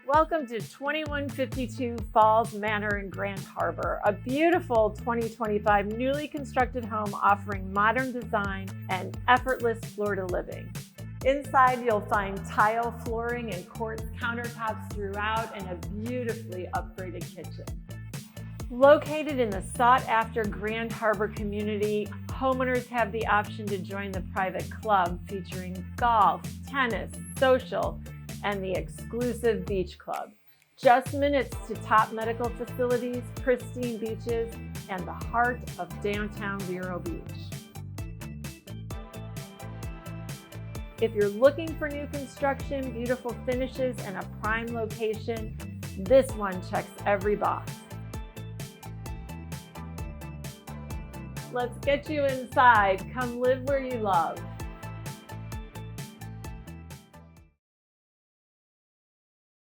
Welcome to 2152 Falls Manor in Grand Harbor, a beautiful 2025 newly constructed home offering modern design and effortless Florida living. Inside, you'll find tile flooring and quartz countertops throughout and a beautifully upgraded kitchen. Located in the sought-after Grand Harbor community, homeowners have the option to join the private club featuring golf, tennis, social, and the exclusive beach club. Just minutes to top medical facilities, pristine beaches, and the heart of downtown Vero Beach. If you're looking for new construction, beautiful finishes, and a prime location, this one checks every box. Let's get you inside. Come live where you love.